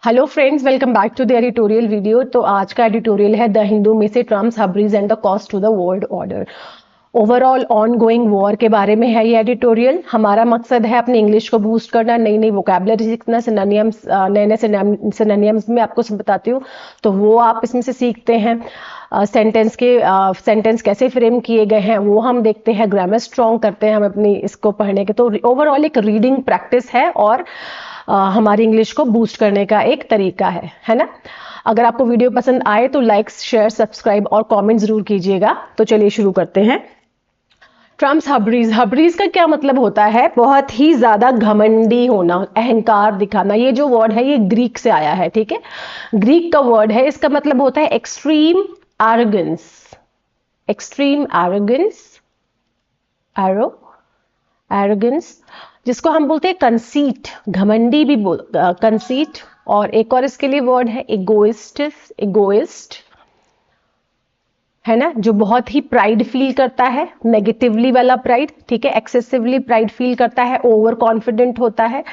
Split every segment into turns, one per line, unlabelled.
Hello friends, welcome back to the editorial video. तो आज का एडिटोरियल है द हिंदू में से Trump's, hubris and the cost to the world order. Overall ongoing war के बारे में है ये एडिटोरियल। हमारा मकसद है अपनी इंग्लिश को बूस्ट करना, नई नई वोकैबुलरी सीखना, सिनोनिम्स, नए नए सिनोनिम्स में आपको सब बताती हूँ, तो वो आप इसमें से सीखते हैं। सेंटेंस कैसे फ्रेम किए गए हैं वो हम देखते हैं, ग्रामर स्ट्रॉन्ग करते हैं हम अपनी इसको पढ़ने के। तो ओवरऑल एक रीडिंग प्रैक्टिस है और हमारी इंग्लिश को बूस्ट करने का एक तरीका है ना। अगर आपको वीडियो पसंद आए तो लाइक, शेयर, सब्सक्राइब और कमेंट जरूर कीजिएगा। तो चलिए शुरू करते हैं। ट्रम्प्स हब्रीज, हब्रीज का क्या मतलब होता है? बहुत ही ज्यादा घमंडी होना, अहंकार दिखाना। ये जो वर्ड है ये ग्रीक से आया है, ठीक है, ग्रीक का वर्ड है। इसका मतलब होता है extreme arrogance, extreme arrogance, arrogance, जिसको हम बोलते हैं कंसीट, घमंडी भी कंसीट। और एक और इसके लिए वर्ड है इगोइस्ट, इगोइस्ट है ना, जो बहुत ही प्राइड फील करता है, नेगेटिवली वाला प्राइड, ठीक है, एक्सेसिवली प्राइड फील करता है, ओवर कॉन्फिडेंट होता है,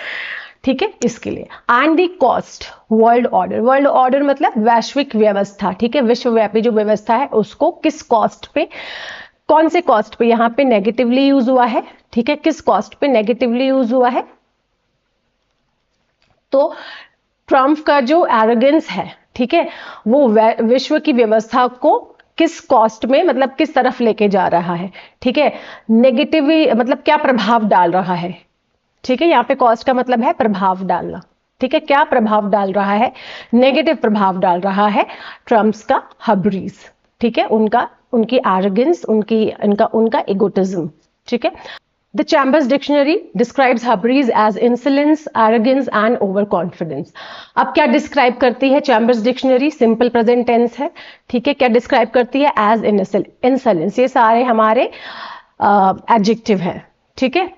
ठीक है, इसके लिए। And the cost, world order, world order मतलब वैश्विक व्यवस्था, ठीक है, विश्वव्यापी जो व्यवस्था है उसको किस कॉस्ट पे, कौन से कॉस्ट पे, यहां पे नेगेटिवली यूज हुआ है, ठीक है, किस कॉस्ट पे नेगेटिवली यूज हुआ है। तो ट्रम्प का जो एरोगेंस है, ठीक है, वो विश्व की व्यवस्था को किस कॉस्ट में, मतलब किस तरफ लेके जा रहा है, ठीक है, नेगेटिवली मतलब क्या प्रभाव डाल रहा है, ठीक है, यहाँ पे कॉस्ट का मतलब है प्रभाव डालना, ठीक है, क्या प्रभाव डाल रहा है, नेगेटिव प्रभाव डाल रहा है ट्रम्प्स का हब्रीज, ठीक है, उनका, उनकी एरोगेंस, उनका इगोटिज्म, ठीक है। The Chambers Dictionary describes hubris as insolence, arrogance and overconfidence. अब क्या डिस्क्राइब करती है Chambers dictionary? Simple present tense है, ठीक है। क्या डिस्क्राइब करती है? As insolence. ये सारे हमारे एडजेक्टिव हैं, ठीक है।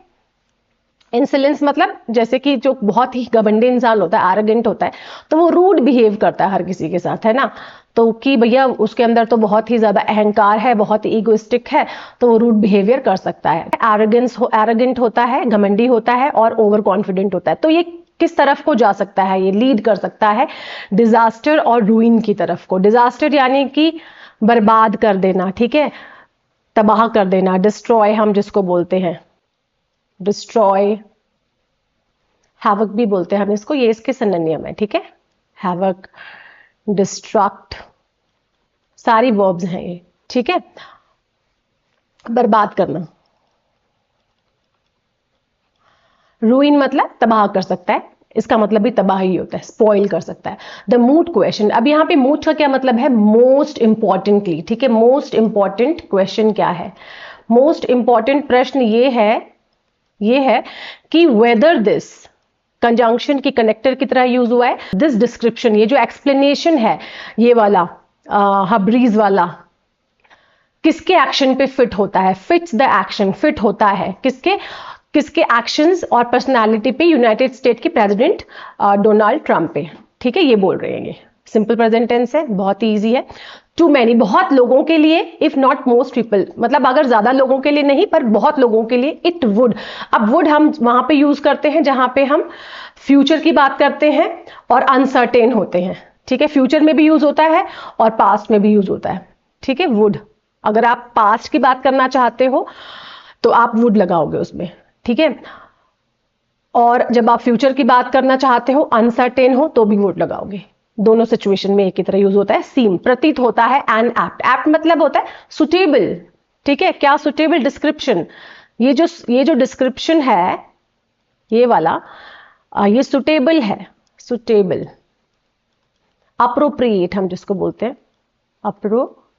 इंसोलेंस मतलब जैसे कि जो बहुत ही घमंडी इंसान होता है, एरोगेंट होता है, तो वो रूड बिहेव करता है हर किसी के साथ, है ना। तो कि भैया उसके अंदर तो बहुत ही ज्यादा अहंकार है, बहुत ही ईगोइस्टिक है, तो वो रूड बिहेवियर कर सकता है। एरोगेंट होता है, घमंडी होता है और ओवर कॉन्फिडेंट होता है। तो ये किस तरफ को जा सकता है? ये लीड कर सकता है डिजास्टर और रूइन की तरफ को। डिजास्टर यानी कि बर्बाद कर देना, ठीक है, तबाह कर देना, डिस्ट्रॉय हम जिसको बोलते हैं, डिस्ट्रॉय, हैवक भी बोलते हैं हम इसको, ये इसके सिनोनिम है, ठीक है, हैवक, डिस्ट्रक्ट, सारी वर्ब्स हैं ये, ठीक है। बर्बाद करना, रूइन मतलब तबाह कर सकता है, इसका मतलब भी तबाही होता है, स्पॉइल कर सकता है। द मूट क्वेश्चन, अब यहाँ पे मूट का क्या मतलब है? मोस्ट इंपॉर्टेंटली, ठीक है, मोस्ट इंपॉर्टेंट क्वेश्चन क्या है? मोस्ट इंपॉर्टेंट प्रश्न ये है कि वेदर दिस, कंजंक्शन की कनेक्टर की तरह यूज हुआ है। दिस डिस्क्रिप्शन, ये जो एक्सप्लेनेशन है ये वाला हब्रीज वाला, किसके एक्शन पे फिट होता है? फिट्स द एक्शन, फिट होता है किसके, किसके एक्शंस और पर्सनालिटी पे? यूनाइटेड स्टेट के प्रेसिडेंट डोनाल्ड ट्रंप पे, ठीक है, ये बोल रहे हैं। ये सिंपल प्रेजेंट टेंस है, बहुत ही ईजी है। टू मैनी, बहुत लोगों के लिए, इफ नॉट मोस्ट पीपल, मतलब अगर ज्यादा लोगों के लिए नहीं पर बहुत लोगों के लिए। इट वुड, अब वुड हम वहां पे यूज करते हैं जहां पे हम फ्यूचर की बात करते हैं और अनसर्टेन होते हैं, ठीक है, फ्यूचर में भी यूज होता है और पास्ट में भी यूज होता है, ठीक है। वुड, अगर आप पास्ट की बात करना चाहते हो तो आप वुड लगाओगे उसमें, ठीक है, और जब आप फ्यूचर की बात करना चाहते हो, अनसर्टेन हो, तो भी वुड लगाओगे। दोनों सिचुएशन में एक ही तरह यूज होता है। सीम, प्रतीत होता है, एंड एप्ट, एप्ट मतलब होता है सुटेबल, ठीक है, क्या सुटेबल? डिस्क्रिप्शन, ये जो डिस्क्रिप्शन है ये वाला, ये सुटेबल है, सुटेबल। अप्रोप्रिएट हम जिसको बोलते हैं, अप्रोप्रिएट,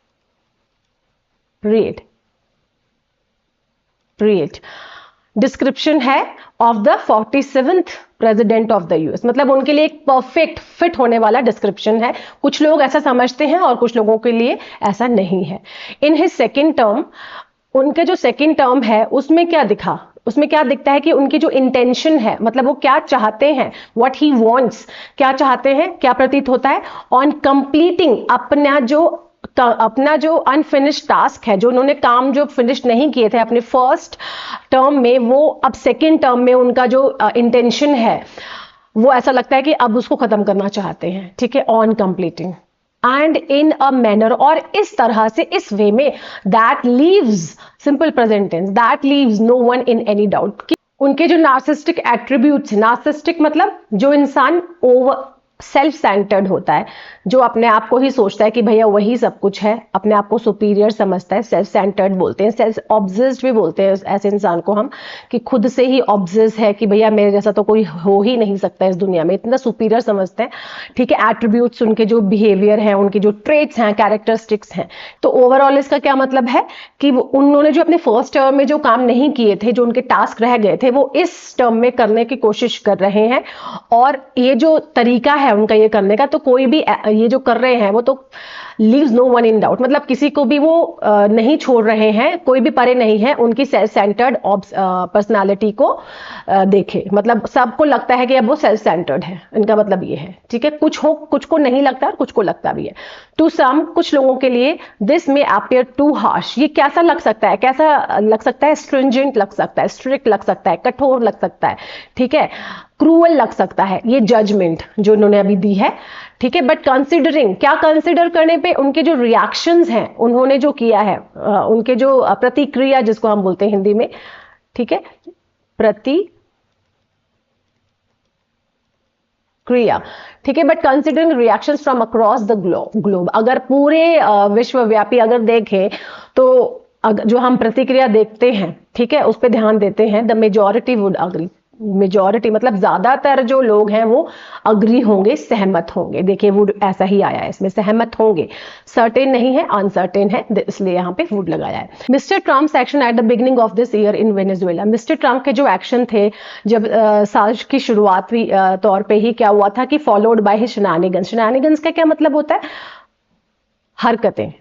डिस्क्रिप्शन है of the 47th president of the US, मतलब उनके लिए एक परफेक्ट फिट होने वाला डिस्क्रिप्शन है। कुछ लोग ऐसा समझते हैं और कुछ लोगों के लिए ऐसा नहीं है। इन हिज सेकेंड टर्म, उनके जो सेकेंड टर्म है उसमें क्या दिखा, उसमें क्या दिखता है कि उनकी जो इंटेंशन है, मतलब वो क्या चाहते हैं, व्हाट ही वांट्स, क्या चाहते हैं, क्या प्रतीत होता है? ऑन कंप्लीटिंग, अपना जो अनफिनिश्ड टास्क है, जो उन्होंने काम जो फिनिश नहीं किए थे अपने फर्स्ट टर्म में, वो अब सेकेंड टर्म में उनका जो इंटेंशन है वो ऐसा लगता है कि अब उसको खत्म करना चाहते हैं, ठीक है, on completing and in a manner, और इस तरह से, इस वे में, that leaves, simple present tense, that leaves no one in any doubt. उनके जो नार्सिस्टिक एट्रीब्यूट्स, नार्सिस्टिक मतलब जो इंसान ओवर सेल्फ सेंटर्ड होता है, जो अपने आप को ही सोचता है कि भैया वही सब कुछ है, अपने आप को सुपीरियर समझता है, सेल्फ सेंटर्ड बोलते हैं, सेल्फ ऑब्सेस्ड भी बोलते हैं ऐसे इंसान को हम, कि खुद से ही ऑब्सेस है कि भैया मेरे जैसा तो कोई हो ही नहीं सकता इस दुनिया में, इतना सुपीरियर समझते हैं, ठीक है। एट्रीब्यूट्स, उनके जो बिहेवियर हैं, उनके जो ट्रेट्स हैं, कैरेक्टरिस्टिक्स हैं। तो ओवरऑल इसका क्या मतलब है कि उन्होंने जो अपने फर्स्ट टर्म में जो काम नहीं किए थे, जो उनके टास्क रह गए थे, वो इस टर्म में करने की कोशिश कर रहे हैं, और ये जो तरीका है उनका ये करने का, तो कोई भी ये जो कर रहे हैं वो तो leaves no one in doubt, मतलब किसी को भी वो नहीं छोड़ रहे हैं, कोई भी परे नहीं है उनकी सेल्फ सेंटर्ड पर्सनालिटी को देखे, मतलब सबको लगता है कि अब वो सेल्फ सेंटर्ड है, इनका मतलब ये है, ठीक है। कुछ को नहीं लगता और कुछ को लगता भी है। टू सम, कुछ लोगों के लिए दिस में अपियर टू हार्श, ये कैसा लग सकता है, कैसा लग सकता है, स्ट्रिंजेंट लग सकता है, स्ट्रिक्ट लग सकता है, कठोर लग सकता है, ठीक है, क्रूअल लग सकता है, ये जजमेंट जो इन्होंने अभी दी है, ठीक है। बट कंसिडरिंग, क्या कंसिडर करने पे, उनके जो रिएक्शंस हैं, उन्होंने जो किया है, उनके जो प्रतिक्रिया जिसको हम बोलते हैं हिंदी में, ठीक है, प्रतिक्रिया, ठीक है। But considering reactions from across the globe, अगर पूरे विश्वव्यापी अगर देखें तो जो हम प्रतिक्रिया देखते हैं, ठीक है, उस पर ध्यान देते हैं, the majority would agree, majority मतलब ज्यादातर जो लोग हैं वो अग्री होंगे, सहमत होंगे, देखिए वुड ऐसा ही आया है इसमें, सहमत होंगे, सर्टेन नहीं है, अनसर्टेन है, इसलिए यहाँ पे वुड लगाया है। Mister Trump action at the beginning of this year in Venezuela, mister Trump के जो एक्शन थे जब साल की शुरुआती तौर पे ही क्या हुआ था कि followed by his shenanigans, shenanigans का क्या मतलब होता है, हरकतें,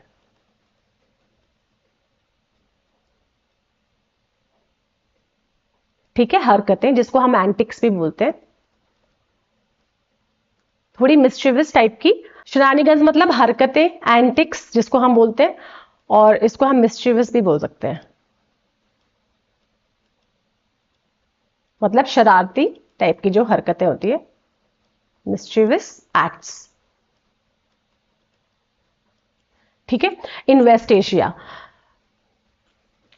ठीक है, हरकतें, जिसको हम एंटिक्स भी बोलते हैं, थोड़ी मिस्chievous टाइप की। शेनानिगन्स मतलब हरकतें, एंटिक्स जिसको हम बोलते हैं, और इसको हम मिस्chievous भी बोल सकते हैं, मतलब शरारती टाइप की जो हरकतें होती है, मिस्chievous एक्ट्स, ठीक है। इन वेस्ट एशिया,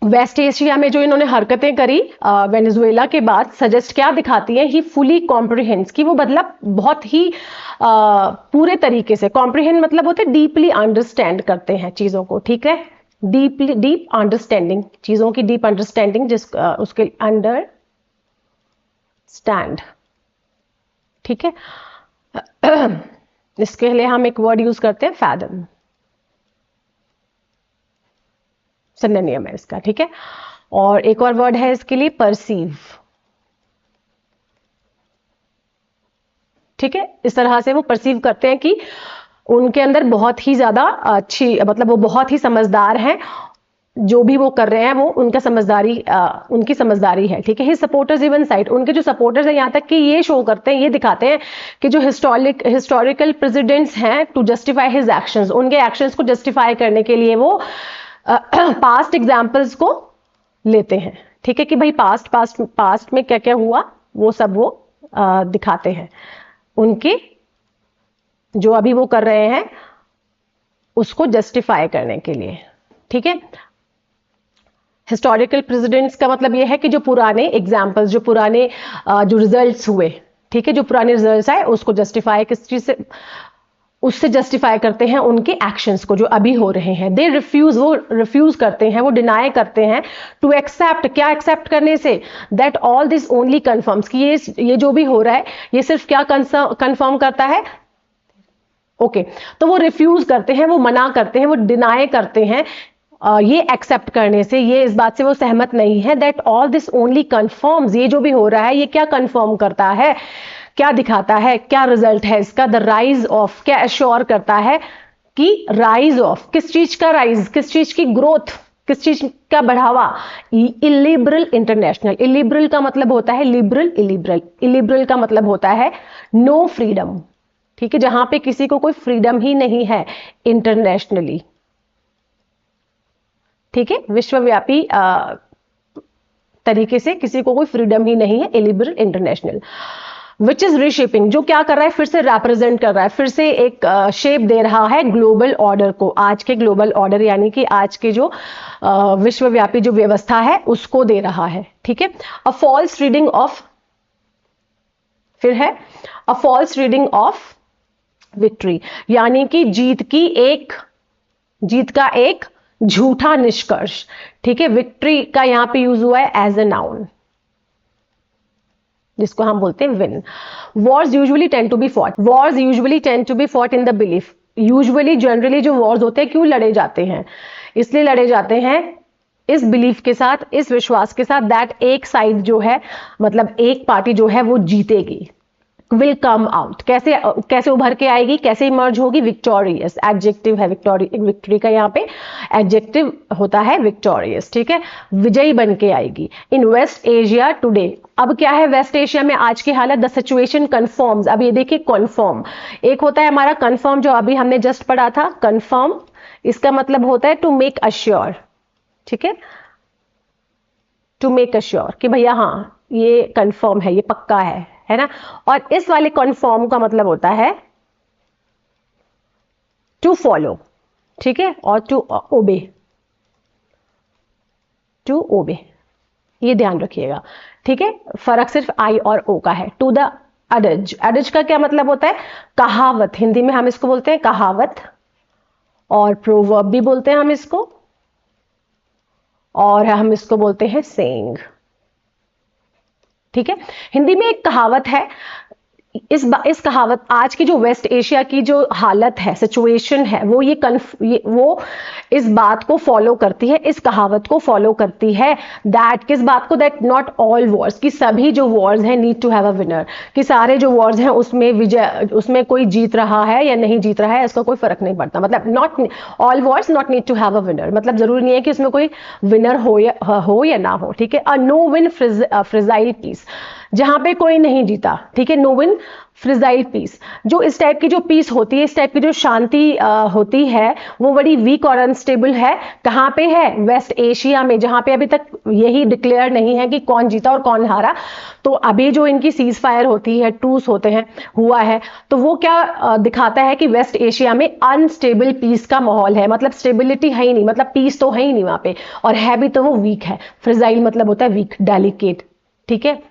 वेस्ट एशिया में जो इन्होंने हरकतें करी वेनेजुएला के बाद, सजेस्ट क्या दिखाती हैं, ही फुली कॉम्प्रिहेंड्स, कि वो मतलब बहुत ही पूरे तरीके से, कॉम्प्रिहेंड मतलब होते डीपली अंडरस्टैंड करते हैं चीजों को, ठीक है, डीपली, डीप अंडरस्टैंडिंग, चीजों की डीप अंडरस्टैंडिंग, जिस उसके अंडर स्टैंड, ठीक है। इसके लिए हम एक वर्ड यूज करते हैं, फैदम, सिनोनिम है इसका, ठीक है। और एक और वर्ड है इसके लिए, परसीव, ठीक है। इस तरह से वो परसीव करते हैं कि उनके अंदर बहुत ही ज्यादा अच्छी, मतलब वो बहुत ही समझदार हैं, जो भी वो कर रहे हैं वो उनका समझदारी, उनकी समझदारी है, ठीक है। हिज सपोर्टर्स इवन साइड, उनके जो सपोर्टर्स हैं यहाँ तक कि ये शो करते हैं, ये दिखाते हैं कि जो हिस्टोरिकल प्रेसिडेंट्स हैं, टू जस्टिफाई हिज एक्शंस, उनके एक्शंस को जस्टिफाई करने के लिए वो पास्ट एग्जाम्पल्स को लेते हैं, ठीक है, कि भाई पास्ट में क्या क्या हुआ, वो सब वो दिखाते हैं, उनके जो अभी वो कर रहे हैं उसको जस्टिफाई करने के लिए, ठीक है। हिस्टोरिकल प्रेसिडेंट्स का मतलब ये है कि जो पुराने एग्जाम्पल्स, जो पुराने जो रिजल्ट्स हुए, ठीक है, जो पुराने रिजल्ट्स आए उसको जस्टिफाई किस चीज से, उससे जस्टिफाई करते हैं उनके एक्शंस को जो अभी हो रहे हैं। दे रिफ्यूज, वो रिफ्यूज करते हैं, वो डिनाई करते हैं, टू एक्सेप्ट, क्या एक्सेप्ट करने से, that all this only confirms, कि ये जो भी हो रहा है ये सिर्फ क्या कंफर्म करता है, ओके तो वो रिफ्यूज करते हैं, वो मना करते हैं, वो डिनाई करते हैं ये एक्सेप्ट करने से, ये इस बात से वो सहमत नहीं है, that all this only confirms, ये जो भी हो रहा है ये क्या कंफर्म करता है, क्या दिखाता है, क्या रिजल्ट है इसका, द राइज ऑफ, क्या एश्योर करता है कि राइज ऑफ, किस चीज का राइज, किस चीज की ग्रोथ, किस चीज का बढ़ावा, इलिबरल इंटरनेशनल, इलिबरल का मतलब होता है लिबरल, इलिबरल, इलिबरल का मतलब होता है नो फ्रीडम, ठीक है, जहां पे किसी को कोई फ्रीडम ही नहीं है इंटरनेशनली, ठीक है, विश्वव्यापी तरीके से किसी को कोई फ्रीडम ही नहीं है, illiberal international. Which is reshaping, जो क्या कर रहा है, फिर से रिप्रेजेंट कर रहा है, फिर से एक शेप दे रहा है ग्लोबल ऑर्डर को, आज के ग्लोबल ऑर्डर यानी कि आज के जो विश्वव्यापी जो व्यवस्था है उसको दे रहा है, ठीक है। अ फॉल्स रीडिंग ऑफ, फिर है a false reading of victory, यानी कि जीत का एक झूठा निष्कर्ष, ठीक है। विक्ट्री का यहां पे यूज हुआ है एज ए नाउन, जिसको हम बोलते हैं win. Wars usually tend to be fought in the belief, usually generally जो वॉर्स होते हैं क्यों लड़े जाते हैं, इसलिए लड़े जाते हैं इस बिलीफ के साथ, इस विश्वास के साथ दैट एक साइड जो है, मतलब एक पार्टी जो है वो जीतेगी, विल कम आउट, कैसे उभर के आएगी, कैसे इमर्ज होगी, विक्टोरियस, एडजेक्टिव है विक्ट्री का यहाँ पे एडजेक्टिव होता है विक्टोरियस, ठीक है, विजयी बन के आएगी। इन वेस्ट एशिया टुडे, अब क्या है वेस्ट एशिया में आज की हालत, द सिचुएशन कन्फर्म्स, अब ये देखिए कन्फर्म, एक होता है हमारा कन्फर्म जो अभी हमने जस्ट पढ़ा था, कन्फर्म इसका मतलब होता है टू मेक अश्योर, ठीक है, टू मेक अश्योर कि भैया हाँ ये कन्फर्म है, ये पक्का है ना। और इस वाले कन्फर्म का मतलब होता है टू फॉलो, ठीक है, और टू ओबे, ये ध्यान रखिएगा, ठीक है। फर्क सिर्फ आई और ओ का है। टू द अडज का क्या मतलब होता है, कहावत, हिंदी में हम इसको बोलते हैं कहावत, और प्रोवर्ब भी बोलते हैं हम इसको, और हम इसको बोलते हैं सेइंग, ठीक है। हिंदी में एक कहावत है, इस कहावत, आज की जो वेस्ट एशिया की जो हालत है, सिचुएशन है, वो वो इस बात को फॉलो करती है, इस कहावत को फॉलो करती है, दैट, किस बात को, दैट नॉट ऑल वॉर्स, कि सभी जो वॉर्स हैं need to have a winner, कि सारे जो वॉर्स हैं उसमें कोई जीत रहा है या नहीं जीत रहा है इसका कोई फर्क नहीं पड़ता, मतलब not all wars not need to have a winner, मतलब जरूरी नहीं है कि उसमें कोई विनर हो या ना हो, ठीक है। A no win fragile peace, जहां पे कोई नहीं जीता, ठीक है, नो विन फ्रिजाइल पीस, जो इस टाइप की जो पीस होती है, इस टाइप की जो शांति होती है, वो बड़ी वीक और अनस्टेबल है। कहां पे है, वेस्ट एशिया में, जहां पे अभी तक यही डिक्लेयर नहीं है कि कौन जीता और कौन हारा। तो अभी जो इनकी सीज फायर होती है, ट्रूस होते हैं, हुआ है, तो वो क्या दिखाता है कि वेस्ट एशिया में अनस्टेबल पीस का माहौल है, मतलब स्टेबिलिटी है ही नहीं, मतलब पीस तो है ही नहीं वहां पे, और है भी तो वो वीक है। फ्रिजाइल मतलब होता है वीक, डेलिकेट, ठीक है।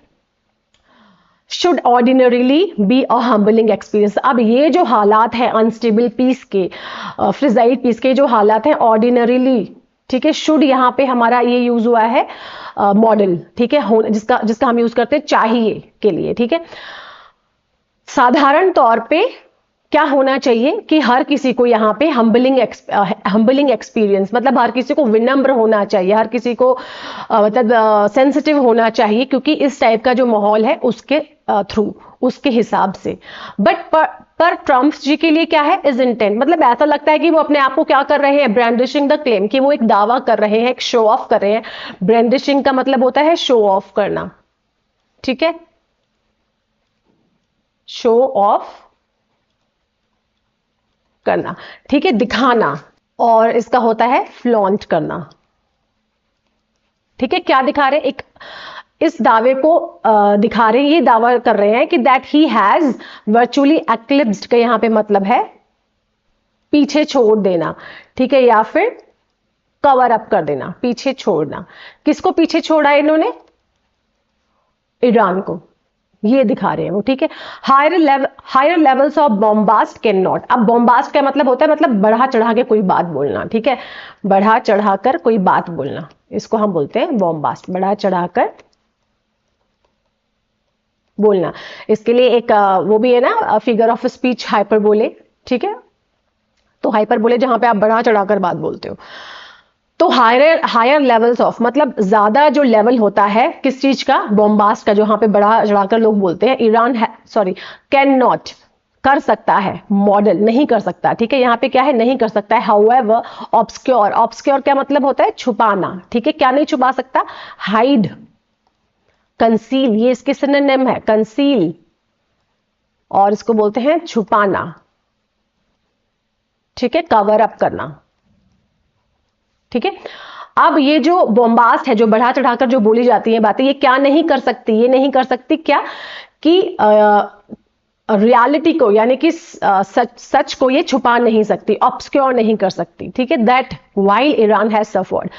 Should ordinarily be a humbling experience, अब ये जो हालात हैं अनस्टेबल पीस के, फ्रिजाइल पीस के जो हालात हैं ऑर्डिनरीली, ठीक है, शुड यहाँ पे हमारा ये यूज हुआ है मॉडल, ठीक है, जिसका हम यूज करते हैं चाहिए के लिए, ठीक है। साधारण तौर पे क्या होना चाहिए कि हर किसी को यहाँ पे हम्बलिंग एक्सपीरियंस, मतलब हर किसी को विनम्र होना चाहिए, हर किसी को मतलब सेंसिटिव होना चाहिए, क्योंकि इस टाइप का जो माहौल है उसके थ्रू, उसके हिसाब से। बट पर ट्रम्प जी के लिए क्या है, इज इंटेंट, मतलब ऐसा लगता है कि वो अपने आप को क्या कर रहे हैं, ब्रांडिशिंग द क्लेम, कि वो एक दावा कर रहे हैं, एक शो ऑफ कर रहे हैं। ब्रांडिशिंग का मतलब होता है शो ऑफ करना, ठीक है, शो ऑफ करना, ठीक है, दिखाना, और इसका होता है फ्लॉन्ट करना, ठीक है। क्या दिखा रहे हैं, एक इस दावे को दिखा रहे हैं, ये दावा कर रहे हैं कि दैट ही हैज वर्चुअली एक्लिप्स्ड, का यहां पे मतलब है पीछे छोड़ देना, ठीक है, या फिर कवर अप कर देना, पीछे छोड़ना। किसको पीछे छोड़ा है इन्होंने, ईरान को, ये दिखा रहे हैं वो, ठीक है। Higher levels of bombast can not, अब बॉम्बास्ट का मतलब होता है मतलब बढ़ा चढ़ा के कोई बात बोलना, ठीक है, बढ़ा चढ़ाकर कोई बात बोलना, इसको हम बोलते हैं बॉम्बास्ट, बढ़ा चढ़ाकर बोलना। इसके लिए एक वो भी है ना, फिगर ऑफ स्पीच हाइपरबोले, ठीक है, तो हाइपरबोले जहां पे आप बढ़ा चढ़ाकर बात बोलते हो। तो हायर लेवल्स ऑफ मतलब ज्यादा जो लेवल होता है किस चीज का, बॉम्बास्ट का, जो यहाँ पे बढ़ा चढ़ाकर लोग बोलते हैं। ईरान कैन नॉट, कर सकता है, मॉडल नहीं कर सकता, ठीक है, यहाँ पे क्या है, नहीं कर सकता है। हाउएवर ऑब्सक्योर क्या मतलब होता है, छुपाना, ठीक है, क्या नहीं छुपा सकता, हाइड, कंसील, ये इसके सिनोनिम है, कंसील, और इसको बोलते हैं छुपाना, ठीक है, कवर अप करना, ठीक है। अब ये जो बॉम्बास्ट है, जो बढ़ा चढ़ाकर जो बोली जाती है बातें, ये क्या नहीं कर सकती, ये नहीं कर सकती क्या, कि रियलिटी को यानी कि सच को ये छुपा नहीं सकती, ऑब्सक्योर नहीं कर सकती, ठीक है। That while Iran has suffered,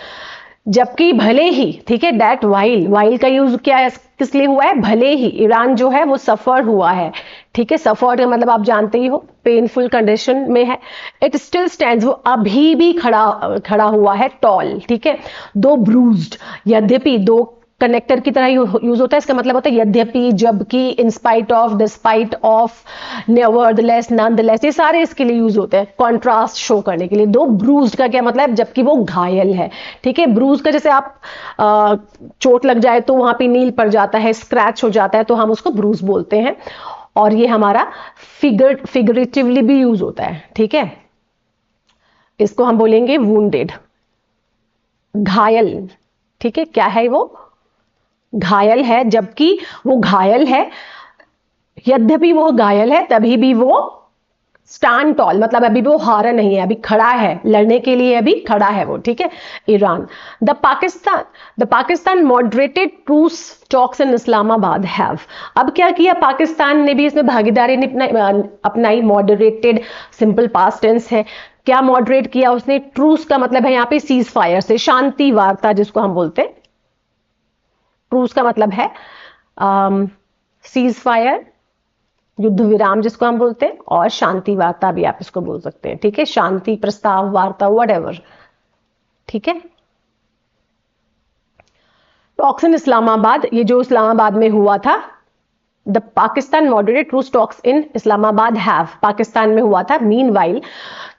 जबकि भले ही, ठीक है, दैट वाइल का यूज क्या है, किस लिए हुआ है, भले ही ईरान जो है वो सफर हुआ है, ठीक है। सफर का मतलब आप जानते ही हो, पेनफुल कंडीशन में है। इट स्टिल स्टैंड्स, वो अभी भी खड़ा हुआ है, टॉल, ठीक है। दो ब्रूज्ड, यद्यपि, दो कनेक्टर की तरह यूज होता है, इसका मतलब होता है यद्यपि, जबकि, in spite of, despite of, nevertheless, nonetheless, ये सारे इसके लिए यूज होते हैं कॉन्ट्रास्ट शो करने के लिए। दो ब्रूज्ड का क्या मतलब है, जबकि वो घायल है, ठीक है। ब्रूज का जैसे आप चोट लग जाए तो वहां पे नील पड़ जाता है, स्क्रैच हो जाता है, तो हम उसको ब्रूज बोलते हैं। और ये हमारा फिगरेटिवली भी यूज होता है, ठीक है। इसको हम बोलेंगे वुंडेड, घायल, ठीक है। क्या है वो, घायल है, जबकि वो घायल है, यद्यपि वो घायल है तभी भी वो स्टैंड टॉल, मतलब अभी भी वो हारा नहीं है, अभी खड़ा है, लड़ने के लिए अभी खड़ा है वो, ठीक है। Iran, the Pakistan moderated truce talks in Islamabad have, अब क्या किया पाकिस्तान ने भी इसमें भागीदारी अपनाई। मॉडरेटेड सिंपल पास्ट टेंस है, क्या मॉडरेट किया उसने, ट्रूस का मतलब है यहाँ पे सीज फायर से, शांति वार्ता जिसको हम बोलते हैं। ट्रूस का मतलब है सीज फायर, युद्ध विराम जिसको हम बोलते हैं, और शांति वार्ता भी आप इसको बोल सकते हैं, ठीक है। शांति प्रस्ताव, वार्ता, व्हाटएवर, ठीक है। टॉक्स इन इस्लामाबाद, ये जो इस्लामाबाद में हुआ था, the Pakistan moderated truce talks in Islamabad have, Pakistan में हुआ था। मीनवाइल,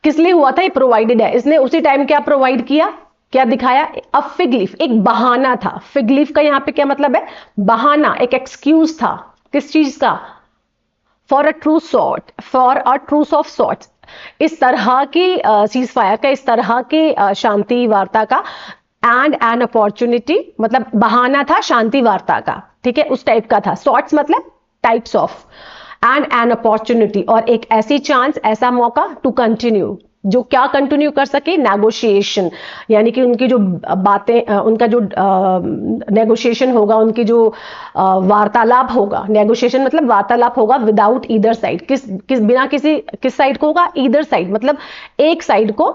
किस लिए हुआ था, ये प्रोवाइडेड है, इसने उसी टाइम क्या प्रोवाइड किया, क्या दिखाया, अ फिग लीफ, एक बहाना था। फिग लीफ का यहां पे क्या मतलब है, बहाना, एक एक्सक्यूज था, किस चीज का, for a truce of sorts, इस तरह की सीज फायर का, इस तरह की शांति वार्ता का। एंड एन अपॉर्चुनिटी, मतलब बहाना था शांति वार्ता का, ठीक है, उस टाइप का था। सॉर्ट्स मतलब types of, and an opportunity, और एक ऐसी चांस, ऐसा मौका, टू कंटिन्यू, जो क्या कंटिन्यू कर सके, नेगोशिएशन, यानी कि उनकी जो बातें, उनका जो नेगोशिएशन होगा, उनकी जो वार्तालाप होगा, नेगोशिएशन मतलब वार्तालाप होगा, विदाउट ईदर साइड, किस बिना किस साइड को होगा, ईदर साइड मतलब एक साइड को,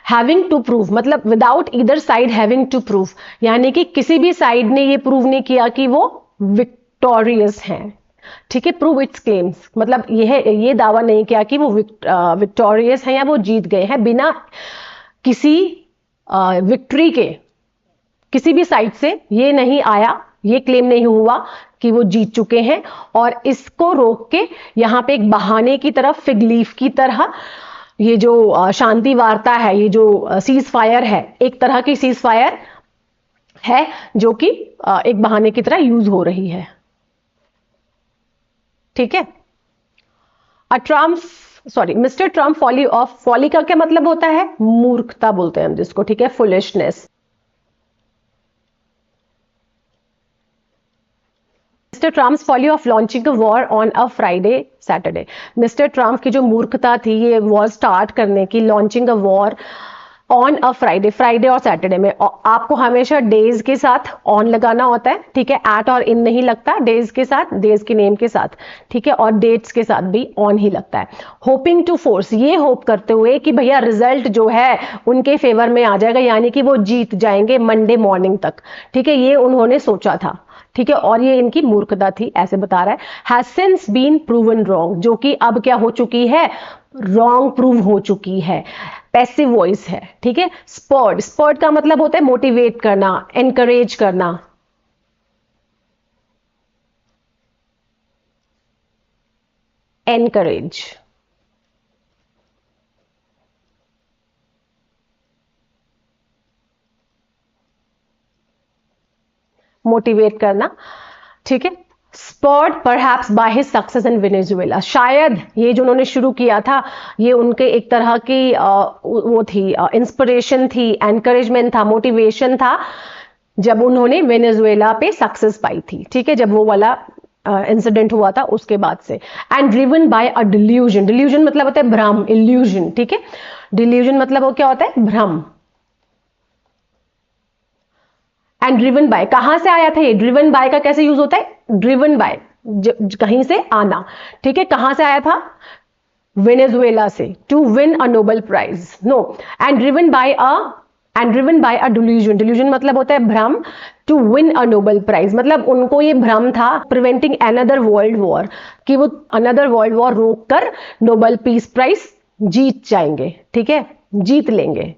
हैविंग टू प्रूव मतलब without either side having to prove, यानी कि किसी भी साइड ने ये प्रूव नहीं किया कि वो विक्टोरियस हैं, ठीक है। प्रूव इट्स क्लेम्स मतलब ये दावा नहीं किया कि वो विक्टोरियस हैं या वो जीत गए हैं, बिना किसी विक्ट्री के, किसी भी साइड से ये नहीं आया, ये क्लेम नहीं हुआ कि वो जीत चुके हैं। और इसको रोक के यहां पे एक बहाने की तरफ, फिग लीफ की तरह, ये जो शांति वार्ता है, ये जो सीज फायर है, एक तरह की सीज फायर है जो कि एक बहाने की तरह यूज हो रही है, ठीक है। मिस्टर ट्रम्प फॉली का क्या मतलब होता है, मूर्खता बोलते हैं हम जिसको, ठीक है, foolishness. Mister Trump's folly of launching a war on a Friday Saturday, mister Trump की जो मूर्खता थी ये वॉर स्टार्ट करने की, launching a war on a Friday और सैटरडे में। आपको हमेशा डेज के साथ ऑन लगाना होता है, ठीक है, एट और इन नहीं लगता, डेज के साथ, डेज के नेम के साथ, ठीक है, और डेट्स के साथ भी ऑन ही लगता है। होपिंग टू फोर्स, ये होप करते हुए कि भैया रिजल्ट जो है उनके फेवर में आ जाएगा, यानी कि वो जीत जाएंगे मंडे मॉर्निंग तक, ठीक है, ये उन्होंने सोचा था, ठीक है, और ये इनकी मूर्खता थी, ऐसे बता रहा है। Has since been proven wrong, जो कि अब क्या हो चुकी है, रॉन्ग प्रूव हो चुकी है। पैसिव वॉइस है, ठीक है। स्पर्ड का मतलब होता है मोटिवेट करना, एनकरेज करना, एनकरेज, मोटिवेट करना, ठीक है। Spurred perhaps by his success in Venezuela, शायद ये जो उन्होंने शुरू किया था ये उनके एक तरह की वो थी, इंस्पिरेशन थी, एनकरेजमेंट था, मोटिवेशन था, जब उन्होंने वेनेजुएला पे सक्सेस पाई थी, ठीक है, जब वो वाला इंसिडेंट हुआ था उसके बाद से। And driven by a delusion, delusion मतलब होता है भ्रम, इल्यूजन, ठीक है, डिल्यूजन मतलब वो क्या होता है, भ्रम। एंड ड्रिवन बाय, कहां से आया था ये, ड्रिवन बाय का कैसे यूज होता है, ड्रिवन बाय कहीं से आना, ठीक है। कहां से आया था? वेनेजुएला से, to win a Nobel prize, no, and driven by a delusion, delusion मतलब होता है भ्रम, to win a Nobel prize मतलब उनको ये भ्रम था प्रिवेंटिंग अनदर वर्ल्ड वॉर, कि वो अनदर वर्ल्ड वॉर रोक कर नोबेल पीस प्राइज जीत जाएंगे, ठीक है, जीत लेंगे।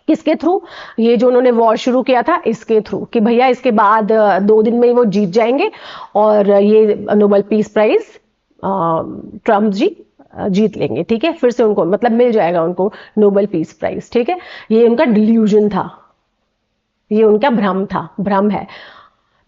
किसके थ्रू? ये जो उन्होंने वॉर शुरू किया था इसके थ्रू, कि भैया इसके बाद 2 दिन में वो जीत जाएंगे और ये नोबेल पीस प्राइज ट्रम्प जी जीत लेंगे, ठीक है। फिर से उनको मतलब मिल जाएगा उनको नोबेल पीस प्राइज, ठीक है। ये उनका डिल्यूजन था, ये उनका भ्रम था, भ्रम है।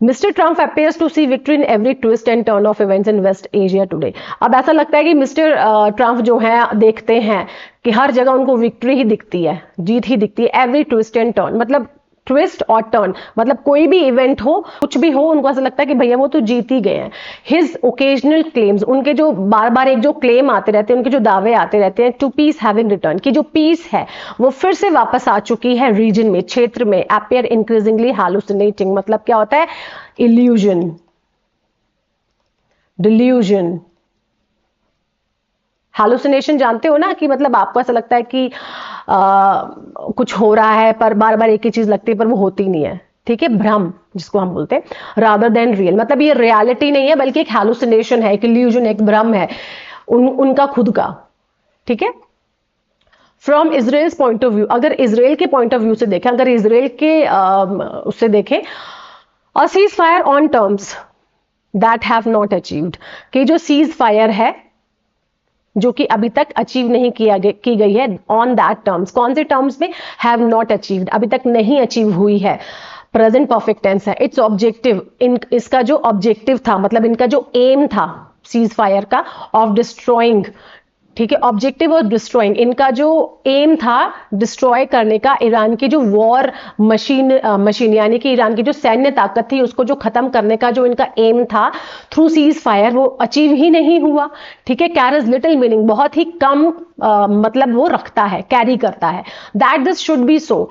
Mister Trump appears to see victory in every twist and turn of events in West Asia today। अब ऐसा लगता है कि मिस्टर ट्रम्प जो है देखते हैं कि हर जगह उनको विक्ट्री ही दिखती है, जीत ही दिखती है। एवरी ट्विस्ट एंड टर्न मतलब ट्विस्ट और टर्न मतलब कोई भी इवेंट हो, कुछ भी हो, उनको ऐसा लगता है कि भैया वो तो जीत ही गए हैं। हिज ओकेजनल क्लेम्स, उनके जो बार बार एक जो क्लेम आते रहते हैं, उनके जो दावे आते रहते हैं, टू पीस हैविंग रिटर्न, की जो पीस है वो फिर से वापस आ चुकी है रीजन में, क्षेत्र में। अपियर इंक्रीजिंगली हैलुसिनेटिंग मतलब क्या होता है? Illusion, delusion. हैलुसिनेशन जानते हो ना, कि मतलब आपको ऐसा लगता है कि कुछ हो रहा है पर बार बार एक ही चीज लगती है पर वो होती नहीं है, ठीक है। भ्रम जिसको हम बोलते हैं, रादर देन रियल, मतलब ये रियलिटी नहीं है बल्कि एक हैलुसिनेशन है, एक इल्यूजन, एक भ्रम है उनका खुद का, ठीक है। From Israel's point of view, अगर इजराइल के पॉइंट ऑफ व्यू से देखें, अगर इजराइल के उससे देखें, a ceasefire on terms that have not achieved, कि जो सीज फायर है जो कि अभी तक अचीव नहीं की गई है, ऑन दैट टर्म्स, कौन से टर्म्स में? हैव नॉट अचीव्ड, अभी तक नहीं अचीव हुई है, प्रेजेंट परफेक्ट टेंस है। इट्स ऑब्जेक्टिव, इसका जो ऑब्जेक्टिव था मतलब इनका जो एम था सीज फायर का, ऑफ डिस्ट्रॉइंग, ठीक है, ऑब्जेक्टिव और डिस्ट्रॉइंग, इनका जो एम था डिस्ट्रॉय करने का ईरान की जो वॉर मशीन यानी कि ईरान की जो सैन्य ताकत थी उसको जो खत्म करने का जो इनका एम था थ्रू सीज फायर, वो अचीव ही नहीं हुआ, ठीक है। कैरीज लिटिल मीनिंग, बहुत ही कम मतलब वो रखता है, कैरी करता है। That this should be so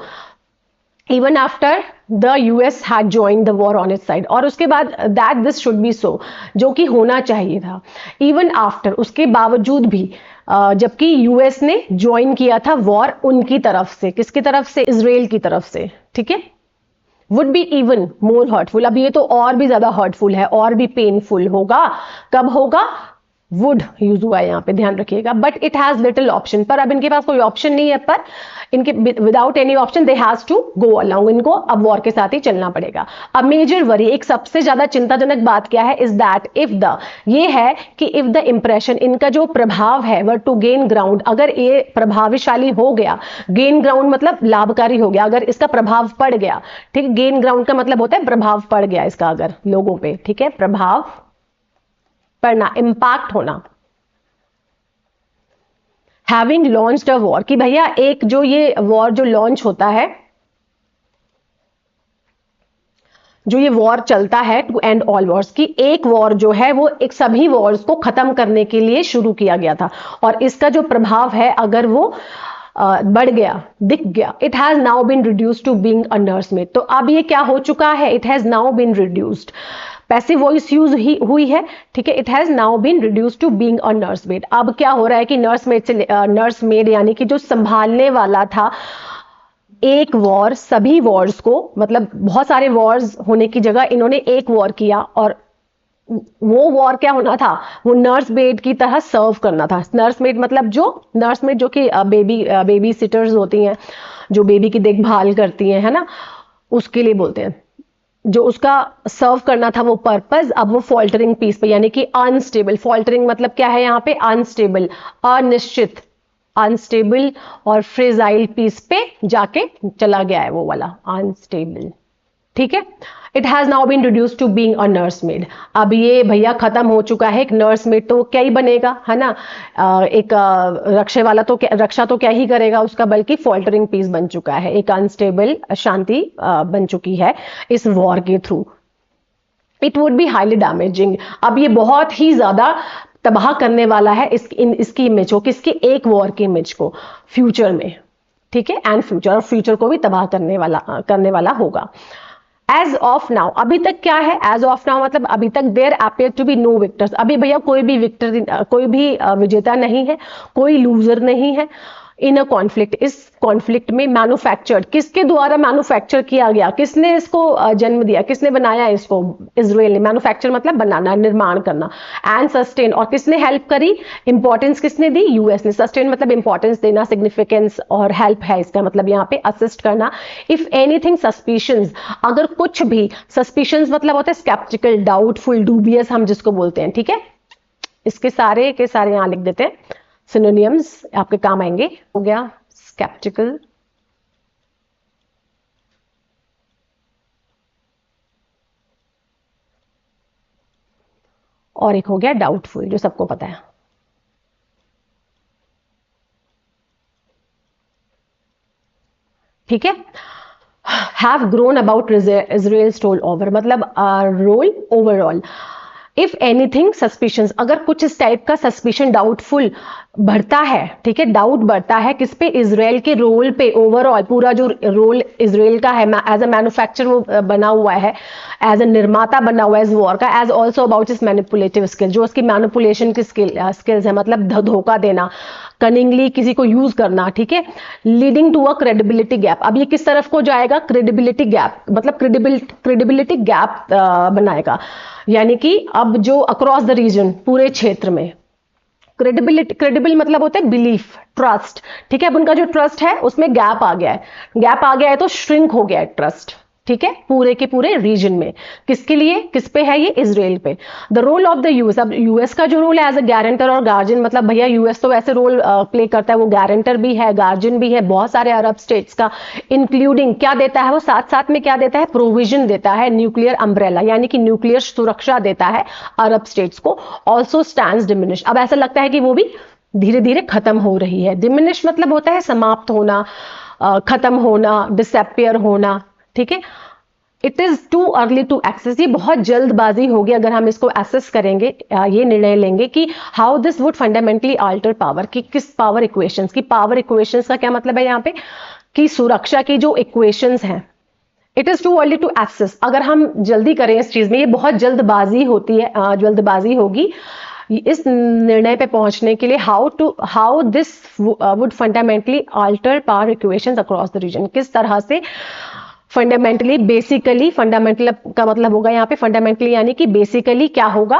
even after the US had joined the war on its side, और उसके बाद that this should be so, जो कि होना चाहिए था। even after, उसके बावजूद भी, जबकि यूएस ने ज्वाइन किया था वॉर उनकी तरफ से, किसकी तरफ से? इजराइल की तरफ से, ठीक है। Would be even more hurtful, अब ये तो और भी ज्यादा हर्टफुल है, और भी पेनफुल होगा। कब होगा? वुड यूज हुआ है यहाँ पे, ध्यान रखिएगा। But it has little option, पर अब इनके पास कोई ऑप्शन नहीं है, पर इनके without any option they has to go along, इनको अब वॉर के साथ ही चलना पड़ेगा। अब मेजर वरी, एक सबसे ज्यादा चिंताजनक बात क्या है? इज दैट इफ द, ये है कि इफ द इंप्रेशन, इनका जो प्रभाव है, वर टू गेन ग्राउंड, अगर ये प्रभावशाली हो गया, गेन ग्राउंड मतलब लाभकारी हो गया, अगर इसका प्रभाव पड़ गया, ठीक है। गेन ग्राउंड का मतलब होता है प्रभाव पड़ गया इसका अगर लोगों पे, ठीक है, प्रभाव पड़ना, इंपैक्ट होना। हैविंग लॉन्च्ड अ वॉर, कि भैया एक जो ये वॉर जो लॉन्च होता है, जो ये वॉर चलता है टू एंड ऑल वॉर्स, की एक वॉर जो है वो एक सभी वॉर्स को खत्म करने के लिए शुरू किया गया था, और इसका जो प्रभाव है अगर वो बढ़ गया, दिख गया, it has now been reduced to being a nursemaid, तो अब ये क्या हो चुका है? It has now been reduced, passive voice use हुई है, ठीक है। It has now been reduced to being a nursemaid, अब क्या हो रहा है कि नर्समेड से नर्समेड यानी कि जो संभालने वाला था एक वॉर, सभी वॉर्स को, मतलब बहुत सारे वॉर्स होने की जगह इन्होंने एक वॉर किया, और वो वॉर क्या होना था? वो नर्स मेड की तरह सर्व करना था। नर्स मेड मतलब जो नर्स मेड जो कि बेबी सिटर्स होती हैं, जो बेबी की देखभाल करती हैं, है ना, उसके लिए बोलते हैं, जो उसका सर्व करना था वो पर्पस, अब वो फॉल्टरिंग पीस पे, यानी कि अनस्टेबल, फॉल्टरिंग मतलब क्या है यहाँ पे? अनस्टेबल, अनिश्चित, अनस्टेबल और फ्रेजाइल पीस पे जाके चला गया है वो वाला अनस्टेबल, ठीक है। It has now been reduced to being a nursemaid, अब ये भैया खत्म हो चुका है। एक नर्समेड तो क्या ही बनेगा, है ना, एक रक्षा वाला तो रक्षा तो क्या ही करेगा उसका, बल्कि फॉल्टरिंग पीस बन चुका है, एक अनस्टेबल शांति बन चुकी है इस वॉर के through. It would be highly damaging, अब ये बहुत ही ज्यादा तबाह करने वाला है इसकी इमेज को, किसकी? एक वॉर की इमेज को फ्यूचर में, ठीक है, एंड फ्यूचर, और फ्यूचर को भी तबाह करने वाला होगा। एज ऑफ नाउ, अभी तक क्या है एज ऑफ नाउ, मतलब अभी तक there appear to be no victors, अभी भैया कोई भी विक्टर, कोई भी विजेता नहीं है, कोई लूजर नहीं है इन अ कॉन्फ्लिक्ट। इस कॉन्फ्लिक्ट में मैन्युफैक्चर्ड, किसके द्वारा मैन्युफैक्चर किया गया, किसने इसको जन्म दिया, किसने बनाया इसको, इजराइल ने। मैन्युफैक्चर मतलब बनाना, निर्माण करना। एंड सस्टेन, और किसने हेल्प करी, इंपॉर्टेंस किसने दी, यूएस ने। सस्टेन मतलब इंपॉर्टेंस देना, सिग्निफिकेंस, और हेल्प है इसका मतलब यहाँ पे असिस्ट करना। इफ एनीथिंग सस्पिशंस, अगर कुछ भी, सस्पिशंस मतलब होता है स्केप्टिकल, डाउटफुल, डूबियस हम जिसको बोलते हैं, ठीक है। इसके सारे के सारे यहां लिख देते हैं, सिनोनियम्स आपके काम आएंगे। हो गया स्केप्टिकल, और एक हो गया डाउटफुल, जो सबको पता है। ठीक है। Have grown about Israel's role over, मतलब role overall. If anything suspicions, अगर कुछ इस टाइप का सस्पिशन, डाउटफुल बढ़ता है, ठीक है, डाउट बढ़ता है किस पे, इजराइल के रोल पे, ओवरऑल पूरा जो रोल इजराइल का है एज अ मैन्युफैक्चर वो बना हुआ है, एज अ निर्माता बना हुआ है इस वॉर का, एज ऑल्सो अबाउट इस मैनिपुलेटिव स्किल, जो उसकी मैनिपुलेशन की स्किल्स है, मतलब धोखा देना, कनिंगली किसी को यूज करना, ठीक है। Leading to a credibility gap, अब ये किस तरफ को जाएगा, क्रेडिबिलिटी गैप, मतलब क्रेडिबिलिटी गैप बनाएगा, यानी कि अब जो अक्रॉस द रीजन, पूरे क्षेत्र में। क्रेडिबिलिटी, क्रेडिबल मतलब होता है बिलीफ, ट्रस्ट, ठीक है। अब उनका जो ट्रस्ट है उसमें गैप आ गया है, गैप आ गया है तो श्रिंक हो गया है ट्रस्ट, ठीक है, पूरे के पूरे रीजन में। किसके लिए, किस पे है ये, इजराइल पे। The role of the US, अब यूएस का जो रोल है एज अ गारंटर और गार्जियन, मतलब भैया यूएस तो वैसे रोल प्ले करता है, वो गारंटर भी है, गार्जियन भी है बहुत सारे अरब स्टेट्स का, इंक्लूडिंग क्या देता है वो, साथ साथ में क्या देता है, प्रोविजन देता है, न्यूक्लियर अम्ब्रेला, यानी कि न्यूक्लियर सुरक्षा देता है अरब स्टेट्स को। ऑल्सो स्टैंड्स डिमिनिश, अब ऐसा लगता है कि वो भी धीरे धीरे खत्म हो रही है। डिमिनिश मतलब होता है समाप्त होना, खत्म होना, डिसअपियर होना, ठीक है। It is too early to access, ये बहुत जल्दबाजी होगी अगर हम इसको एसेस करेंगे, ये निर्णय लेंगे कि how this would fundamentally alter power, कि किस पावर इक्वेशंस की, पावर इक्वेशंस का क्या मतलब है यहाँ पे, कि सुरक्षा की जो इक्वेशंस हैं। It is too early to access, अगर हम जल्दी करें इस चीज में, ये बहुत जल्दबाजी होती है, जल्दबाजी होगी इस निर्णय पे पहुंचने के लिए, how this would fundamentally alter power equations across the region, किस तरह से फंडामेंटली, बेसिकली, फंडामेंटल का मतलब होगा यहाँ पे फंडामेंटली, यानी कि बेसिकली क्या होगा,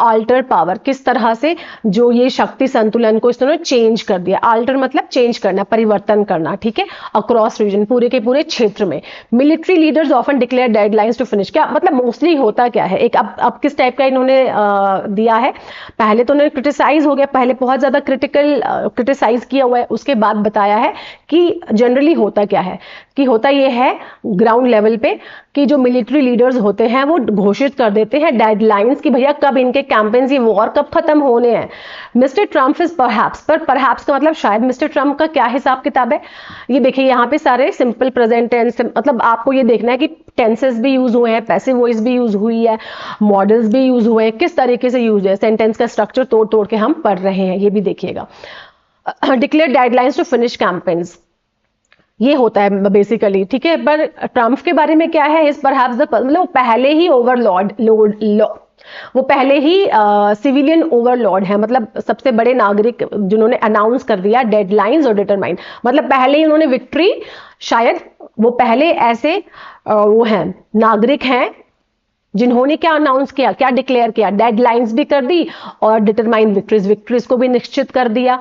आल्टर पावर, किस तरह से जो ये शक्ति संतुलन को इसने चेंज कर दिया। आल्टर मतलब चेंज करना, परिवर्तन करना, ठीक है, अक्रॉस रीजन, पूरे के पूरे क्षेत्र में। Military leaders often declare deadlines to finish, क्या मतलब मोस्टली होता क्या है, एक अब किस टाइप का इन्होंने दिया है, पहले तो उन्होंने क्रिटिसाइज हो गया, पहले बहुत ज्यादा क्रिटिसाइज किया हुआ है, उसके बाद बताया है कि जनरली होता क्या है, कि होता यह है ग्राउंड लेवल पे कि जो मिलिट्री लीडर्स होते हैं वो घोषित कर देते हैं डेडलाइंस कि भैया कब इनके कैंपेन्स, ये वॉर कब खत्म होने हैं। मिस्टर ट्रम्प इज परहैप्स, पर परहैप्स का मतलब शायद, मिस्टर ट्रम्प का क्या हिसाब किताब है, ये देखिए यहाँ पे सारे सिंपल प्रेजेंट टेंस, मतलब आपको ये देखना है कि टेंसेस भी यूज हुए हैं, पैसिव वॉइस भी यूज हुई है, मॉडल्स भी यूज हुए हैं, किस तरीके से यूज है, सेंटेंस का स्ट्रक्चर तोड़ तोड़ के हम पढ़ रहे हैं, ये भी देखिएगा। Declare deadlines to finish campaigns, ये होता है बेसिकली, ठीक है। पर ट्रम्प के बारे में क्या है, इस परहैप्स द, मतलब वो पहले ही वो पहले ही सिविलियन ओवरलॉर्ड है, मतलब सबसे बड़े नागरिक जिन्होंने अनाउंस कर दिया डेडलाइंस और डिटरमाइन, मतलब पहले ही उन्होंने विक्ट्री, शायद वो पहले ऐसे वो हैं नागरिक हैं जिन्होंने क्या अनाउंस किया, क्या डिक्लेयर किया, डेडलाइंस भी कर दी और डिटरमाइन विक्ट्रीज को भी निश्चित कर दिया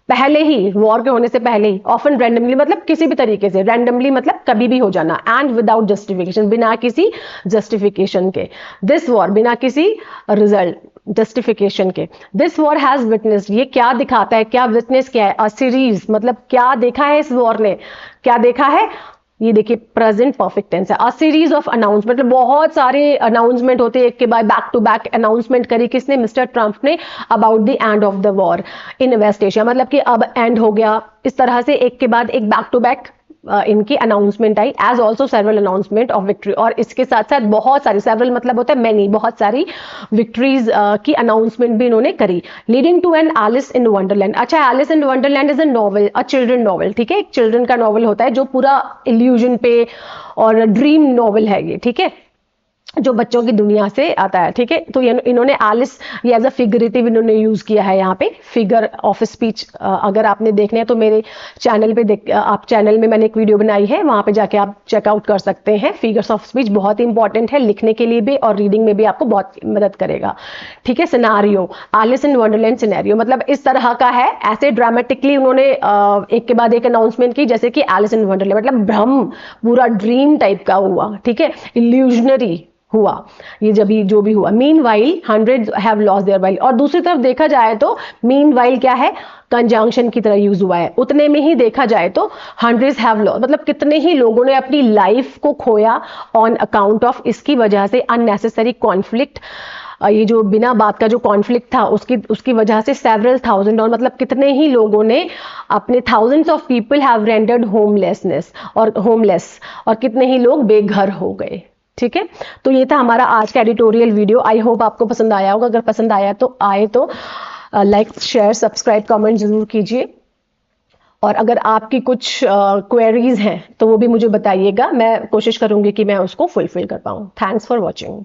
पहले ही, वॉर के होने से पहले ही। ऑफन रैंडमली मतलब किसी भी तरीके से, रैंडमली मतलब कभी भी हो जाना, एंड विदाउट जस्टिफिकेशन, बिना किसी जस्टिफिकेशन के। दिस वॉर, बिना किसी रिजल्ट जस्टिफिकेशन के। दिस वॉर हैज विटनेस्ड, ये क्या दिखाता है, क्या विटनेस किया है, अ सीरीज, मतलब क्या देखा है इस वॉर ने, क्या देखा है, ये देखिए प्रेजेंट परफेक्ट टेंस है, अ सीरीज ऑफ अनाउंसमेंट, मतलब बहुत सारे अनाउंसमेंट होते हैं एक के बाद बैक टू बैक अनाउंसमेंट करी किसने, मिस्टर ट्रम्प ने, about the end of the war in West Asia, मतलब कि अब एंड हो गया, इस तरह से एक के बाद एक बैक टू बैक इनकी अनाउंसमेंट आई, as also several announcement of victory, और इसके साथ साथ बहुत सारी, सेवरल मतलब होता है मैनी, बहुत सारी विक्ट्रीज की अनाउंसमेंट भी इन्होंने करी, leading to an Alice in Wonderland. अच्छा, Alice in Wonderland is a novel, a children novel, ठीक है, एक चिल्ड्रन का नॉवल होता है जो पूरा इल्यूजन पे और ड्रीम नॉवल है ये, ठीक है, जो बच्चों की दुनिया से आता है, ठीक है। तो इन्होंने एलिस ये एज अ फिगरेटिव इन्होंने यूज किया है यहाँ पे, फिगर ऑफ स्पीच। अगर आपने देखने हैं तो मेरे चैनल पे आप चैनल में मैंने एक वीडियो बनाई है, वहां पे जाके आप चेकआउट कर सकते हैं। फिगर्स ऑफ स्पीच बहुत इंपॉर्टेंट है लिखने के लिए भी, और रीडिंग में भी आपको बहुत मदद करेगा, ठीक है। Scenario, Alice in Wonderland scenario मतलब इस तरह का है, ऐसे ड्रामेटिकली उन्होंने एक के बाद एक अनाउंसमेंट की, जैसे कि एलिस इन वंडरलैंड मतलब भ्रम, पूरा ड्रीम टाइप का हुआ, ठीक है, इल्यूजनरी हुआ ये जब भी जो भी हुआ। Mean while hundreds have lost their while, और दूसरी तरफ देखा जाए तो मीन वाइल क्या है, कंजंक्शन की तरह यूज हुआ है। उतने में ही देखा जाए तो हंड्रेड्स हैव लॉस्ट मतलब कितने ही लोगों ने अपनी लाइफ को खोया ऑन अकाउंट ऑफ, इसकी वजह से अननेसेसरी कॉन्फ्लिक्ट, ये जो बिना बात का जो कॉन्फ्लिक्ट था उसकी वजह से सेवरल थाउजेंड, और मतलब कितने ही लोगों ने अपने thousands of people have rendered homeless, और कितने ही लोग बेघर हो गए, ठीक है। तो ये था हमारा आज का एडिटोरियल वीडियो। आई होप आपको पसंद आया होगा। अगर पसंद आया तो लाइक शेयर सब्सक्राइब कमेंट जरूर कीजिए, और अगर आपकी कुछ क्वेरीज हैं तो वो भी मुझे बताइएगा, मैं कोशिश करूंगी कि मैं उसको फुलफिल कर पाऊँ। Thanks for watching.